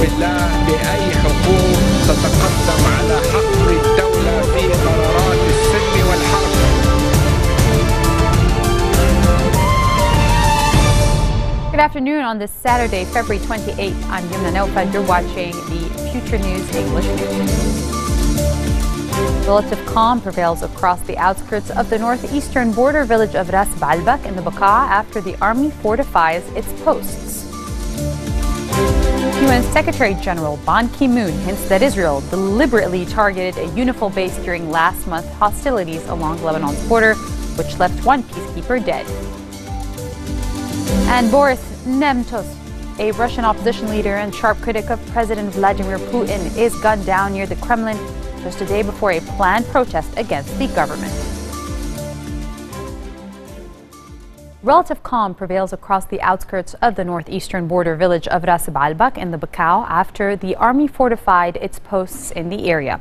بالله بأي حقوق تتقدم على حق الدولة في قرارات السلم والحرب. Good afternoon on this Saturday, February 28th. I'm Yumna Naufad. You're watching the Future News English News. Relative calm prevails across the outskirts of the northeastern border village of Ras Baalbek in the Bekaa after the army fortifies its posts. UN Secretary General Ban Ki-moon hints that Israel deliberately targeted a UNIFIL base during last month's hostilities along Lebanon's border, which left one peacekeeper dead. And Boris Nemtsov, a Russian opposition leader and sharp critic of President Vladimir Putin, is gunned down near the Kremlin just a day before a planned protest against the government. Relative calm prevails across the outskirts of the northeastern border village of Ras Baalbek in the Bekaa after the army fortified its posts in the area.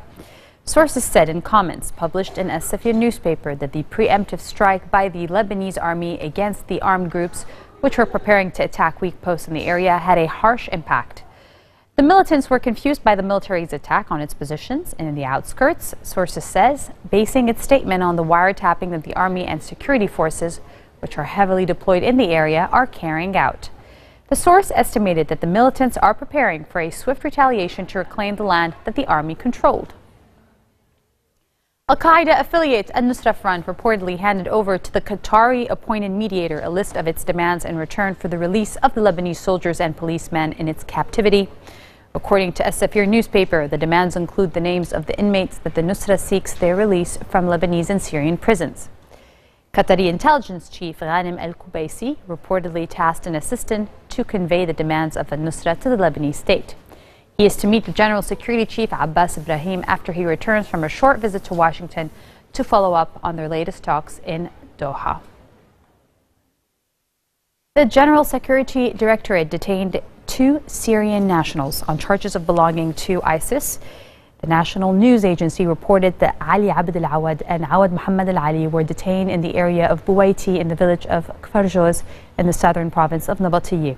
Sources said in comments published in a Safiya newspaper that the preemptive strike by the Lebanese army against the armed groups which were preparing to attack weak posts in the area had a harsh impact. The militants were confused by the military's attack on its positions in the outskirts, sources says, basing its statement on the wiretapping that the army and security forces, which are heavily deployed in the area, are carrying out. The source estimated that the militants are preparing for a swift retaliation to reclaim the land that the army controlled. Al-Qaeda affiliate Al-Nusra Front reportedly handed over to the Qatari-appointed mediator a list of its demands in return for the release of the Lebanese soldiers and policemen in its captivity. According to a Safiya newspaper, the demands include the names of the inmates that the Nusra seeks their release from Lebanese and Syrian prisons. Qatari intelligence chief Ghanem al-Kubaisi reportedly tasked an assistant to convey the demands of Al-Nusra to the Lebanese state. He is to meet the General Security Chief Abbas Ibrahim after he returns from a short visit to Washington to follow up on their latest talks in Doha. The General Security Directorate detained 2 Syrian nationals on charges of belonging to ISIS. The National News Agency reported that Ali Abd al-Awad and Awad Muhammad al-Ali were detained in the area of Buwaiti in the village of Kfarjoz in the southern province of Nabatiyeh.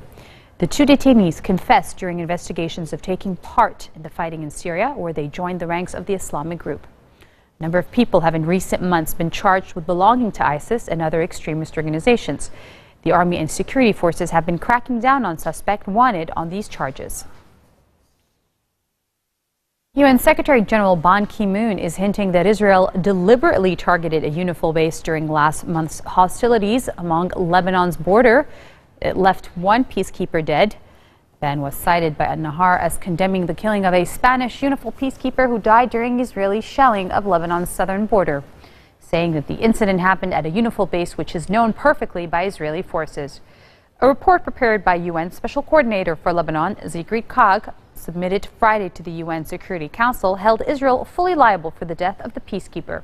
The 2 detainees confessed during investigations of taking part in the fighting in Syria, where they joined the ranks of the Islamic group. A number of people have in recent months been charged with belonging to ISIS and other extremist organizations. The army and security forces have been cracking down on suspects wanted on these charges. UN Secretary General Ban Ki-moon is hinting that Israel deliberately targeted a UNIFIL base during last month's hostilities along Lebanon's border. It left one peacekeeper dead. Ban was cited by An-Nahar as condemning the killing of a Spanish UNIFIL peacekeeper who died during Israeli shelling of Lebanon's southern border, saying that the incident happened at a UNIFIL base which is known perfectly by Israeli forces. A report prepared by UN Special Coordinator for Lebanon, Zikrit Kag, submitted Friday to the UN Security Council, held Israel fully liable for the death of the peacekeeper.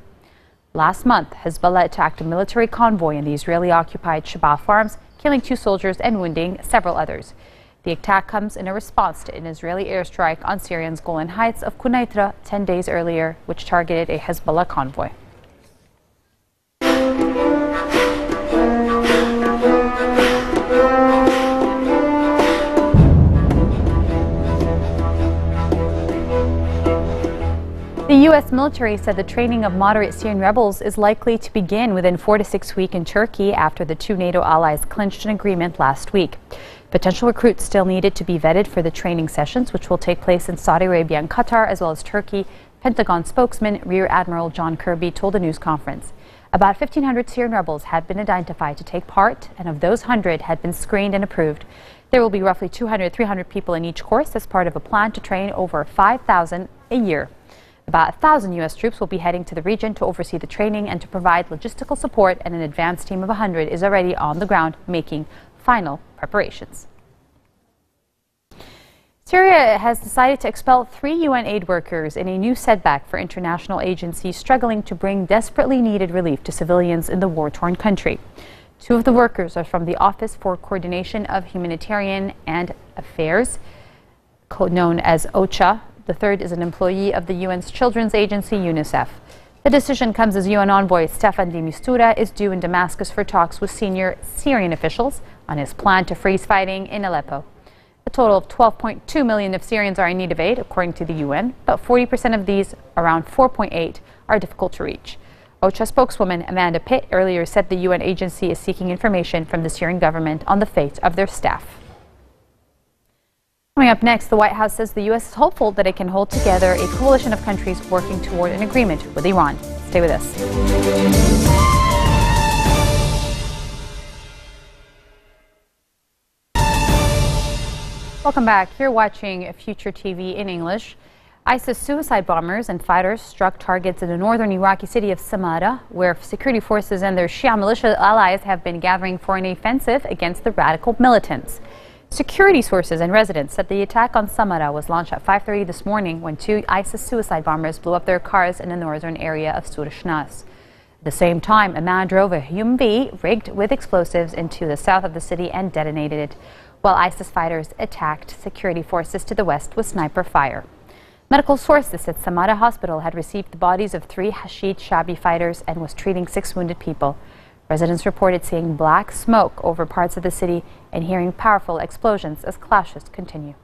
Last month, Hezbollah attacked a military convoy in the Israeli-occupied Shabaa farms, killing 2 soldiers and wounding several others. The attack comes in a response to an Israeli airstrike on Syria's Golan Heights of Quneitra 10 days earlier, which targeted a Hezbollah convoy. The U.S. military said the training of moderate Syrian rebels is likely to begin within 4 to 6 weeks in Turkey after the 2 NATO allies clinched an agreement last week. Potential recruits still needed to be vetted for the training sessions, which will take place in Saudi Arabia and Qatar, as well as Turkey. Pentagon spokesman Rear Admiral John Kirby told a news conference. About 1,500 Syrian rebels had been identified to take part, and of those, 100 had been screened and approved. There will be roughly 200-300 people in each course as part of a plan to train over 5,000 a year. About 1,000 U.S. troops will be heading to the region to oversee the training and to provide logistical support, and an advanced team of 100 is already on the ground making final preparations. Syria has decided to expel 3 UN aid workers in a new setback for international agencies struggling to bring desperately needed relief to civilians in the war-torn country. 2 of the workers are from the Office for Coordination of Humanitarian and Affairs, known as OCHA. The third is an employee of the UN's children's agency, UNICEF. The decision comes as UN envoy Staffan de Mistura is due in Damascus for talks with senior Syrian officials on his plan to freeze fighting in Aleppo. A total of 12.2 million of Syrians are in need of aid, according to the UN. About 40% of these, around 4.8, are difficult to reach. OCHA spokeswoman Amanda Pitt earlier said the UN agency is seeking information from the Syrian government on the fate of their staff. Coming up next, the White House says the U.S. is hopeful that it can hold together a coalition of countries working toward an agreement with Iran. Stay with us. Welcome back. You're watching Future TV in English. ISIS suicide bombers and fighters struck targets in the northern Iraqi city of Samarra, where security forces and their Shia militia allies have been gathering for an offensive against the radical militants. Security sources and residents said the attack on Samarra was launched at 5:30 this morning when two ISIS suicide bombers blew up their cars in the northern area of Surashnas. At the same time, a man drove a Humvee rigged with explosives into the south of the city and detonated it, while ISIS fighters attacked security forces to the west with sniper fire. Medical sources said Samarra Hospital had received the bodies of 3 Hashid Shabi fighters and was treating 6 wounded people. Residents reported seeing black smoke over parts of the city and hearing powerful explosions as clashes continue.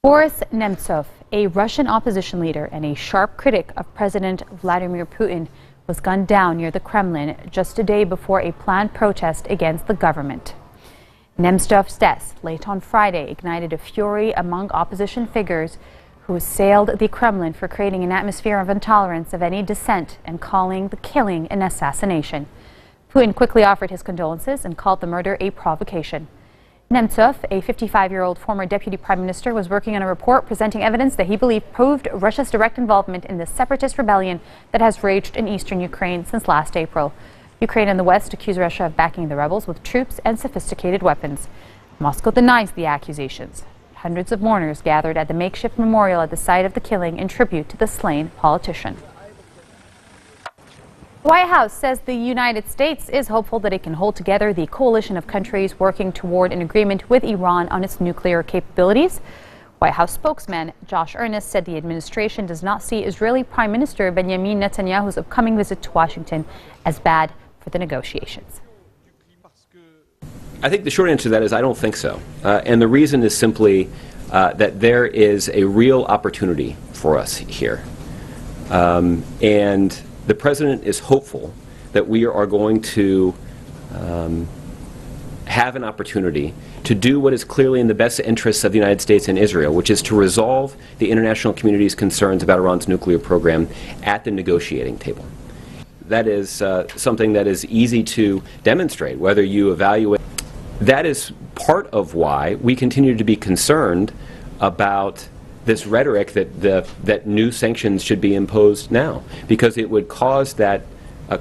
Boris Nemtsov, a Russian opposition leader and a sharp critic of President Vladimir Putin, was gunned down near the Kremlin just a day before a planned protest against the government. Nemtsov's death late on Friday ignited a fury among opposition figures who assailed the Kremlin for creating an atmosphere of intolerance of any dissent and calling the killing an assassination. Putin quickly offered his condolences and called the murder a provocation. Nemtsov, a 55-year-old former deputy prime minister, was working on a report presenting evidence that he believed proved Russia's direct involvement in the separatist rebellion that has raged in eastern Ukraine since last April. Ukraine and the West accuse Russia of backing the rebels with troops and sophisticated weapons. Moscow denies the accusations. Hundreds of mourners gathered at the makeshift memorial at the site of the killing in tribute to the slain politician. The White House says the United States is hopeful that it can hold together the coalition of countries working toward an agreement with Iran on its nuclear capabilities. White House spokesman Josh Earnest said the administration does not see Israeli Prime Minister Benjamin Netanyahu's upcoming visit to Washington as bad for the negotiations. I think the short answer to that is I don't think so. And the reason is simply that there is a real opportunity for us here. And the President is hopeful that we are going to have an opportunity to do what is clearly in the best interests of the United States and Israel, which is to resolve the international community's concerns about Iran's nuclear program at the negotiating table. That is something that is easy to demonstrate, whether you evaluate. That is part of why we continue to be concerned about this rhetoric that new sanctions should be imposed now, because it would cause that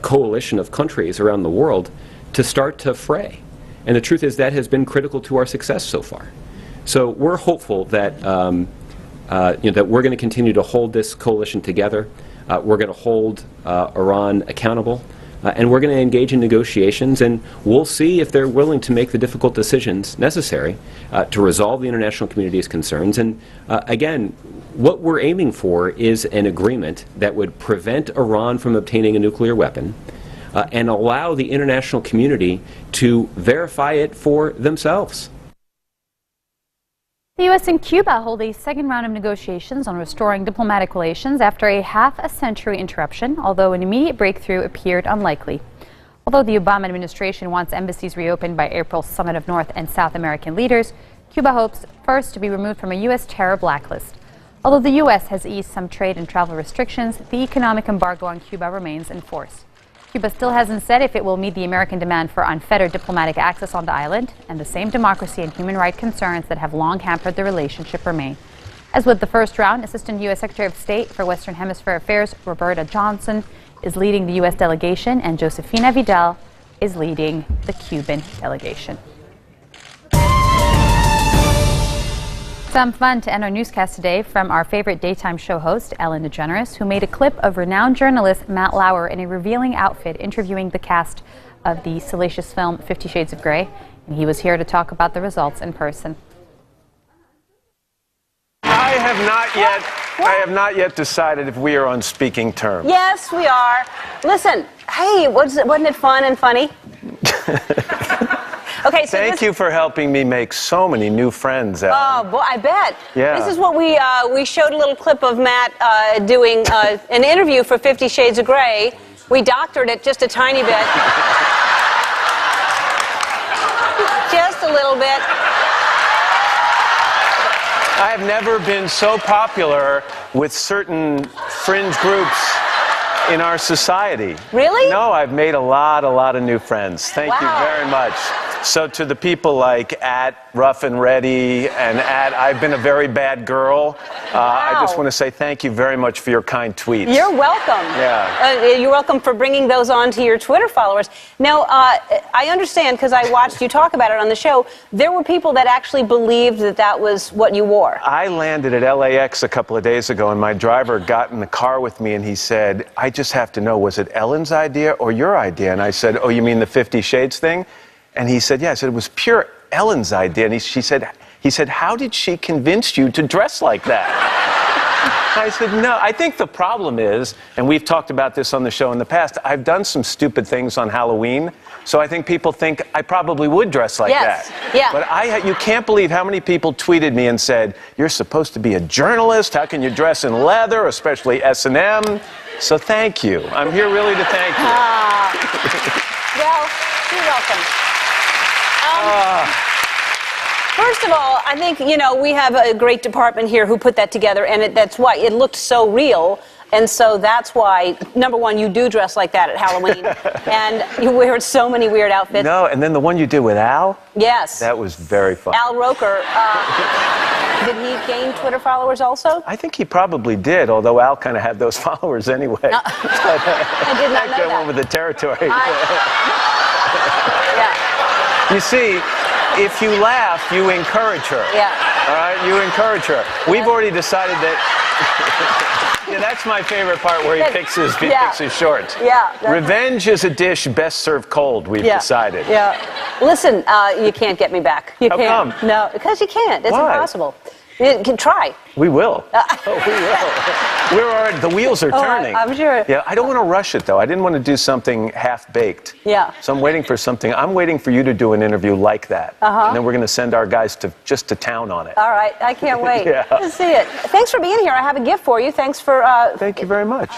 coalition of countries around the world to start to fray. And the truth is that has been critical to our success so far. So we're hopeful that that we're going to continue to hold this coalition together. We're going to hold Iran accountable. And we're going to engage in negotiations, and we'll see if they're willing to make the difficult decisions necessary to resolve the international community's concerns. And again, what we're aiming for is an agreement that would prevent Iran from obtaining a nuclear weapon and allow the international community to verify it for themselves. The U.S. and Cuba hold a second round of negotiations on restoring diplomatic relations after a half-a-century interruption, although an immediate breakthrough appeared unlikely. Although the Obama administration wants embassies reopened by April's summit of North and South American leaders, Cuba hopes first to be removed from a U.S. terror blacklist. Although the U.S. has eased some trade and travel restrictions, the economic embargo on Cuba remains in force. Cuba still hasn't said if it will meet the American demand for unfettered diplomatic access on the island, and the same democracy and human rights concerns that have long hampered the relationship remain. As with the first round, Assistant U.S. Secretary of State for Western Hemisphere Affairs Roberta Johnson is leading the U.S. delegation, and Josefina Vidal is leading the Cuban delegation. Some fun to end our newscast today from our favorite daytime show host, Ellen DeGeneres, who made a clip of renowned journalist Matt Lauer in a revealing outfit interviewing the cast of the salacious film 50 Shades of Grey. And he was here to talk about the results in person. I have not yet decided if we are on speaking terms. Yes, we are. Listen, hey, wasn't it fun and funny? Okay, so Thank you for helping me make so many new friends, Ellen. Oh, boy, I bet. Yeah. This is what we showed a little clip of Matt doing an interview for 50 Shades of Grey. We doctored it just a tiny bit. Just a little bit. I have never been so popular with certain fringe groups in our society. Really? No, I've made a lot of new friends. Thank you very much. So to the people like @Rough and Ready and @I've been a very bad girl, I just want to say thank you very much for your kind tweets. You're welcome. Yeah. You're welcome for bringing those on to your Twitter followers. Now, I understand, because I watched you talk about it on the show, there were people that actually believed that that was what you wore. I landed at LAX a couple of days ago, and my driver got in the car with me, and he said, I just have to know, was it Ellen's idea or your idea? And I said, oh, you mean the 50 Shades thing? And he said, yeah. I said, it was pure Ellen's idea. And he said, how did she convince you to dress like that? I said, no. I think the problem is, and we've talked about this on the show in the past, I've done some stupid things on Halloween, so I think people think I probably would dress like that. Yeah. But you can't believe how many people tweeted me and said, you're supposed to be a journalist. How can you dress in leather, especially S&M? So thank you. I'm here really to thank you. Well, you're welcome. First of all, I think, we have a great department here who put that together, and that's why it looked so real. And so that's why, number one, you do dress like that at Halloween. And you wear so many weird outfits. No, and then the one you did with Al? Yes. That was very fun. Al Roker. Did he gain Twitter followers also? I think he probably did, although Al kind of had those followers anyway. I did not know that. Went with the territory. Yeah. You see, if you laugh, you encourage her. Yeah. All right, you encourage her. We've already decided that. Yeah, that's my favorite part, where he picks his shorts. Yeah. Revenge is a dish best served cold, we've decided. Yeah. Listen, you can't get me back. You How can't. come? No, because you can't. It's Why? impossible. You can try. We will. We will. The wheels are turning. I'm sure. Yeah, I don't want to rush it, though. I didn't want to do something half-baked. Yeah. So I'm waiting for something. I'm waiting for you to do an interview like that. And then we're going to send our guys to town on it. All right. I can't wait Yeah. to see it. Thanks for being here. I have a gift for you. Thanks for... Thank you very much.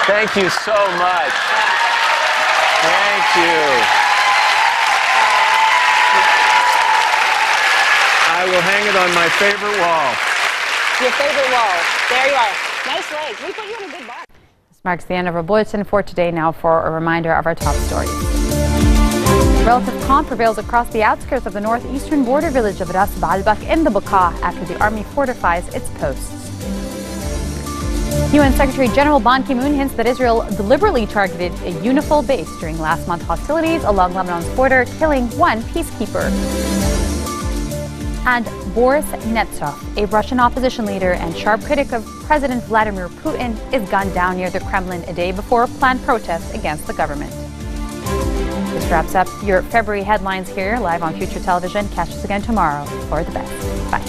Thank you so much. Thank you. I will hang it on my favorite wall. Your favorite wall. There you are. Nice legs. We put you in a good box. This marks the end of our bulletin for today. Now for a reminder of our top stories. Relative calm prevails across the outskirts of the northeastern border village of Ras Baalbek in the Bekaa after the army fortifies its posts. UN Secretary General Ban Ki-moon hints that Israel deliberately targeted a UNIFIL base during last month's hostilities along Lebanon's border, killing one peacekeeper. And Boris Nemtsov, a Russian opposition leader and sharp critic of President Vladimir Putin, is gunned down near the Kremlin a day before a planned protest against the government. This wraps up your February headlines here live on Future Television. Catch us again tomorrow for the best. Bye.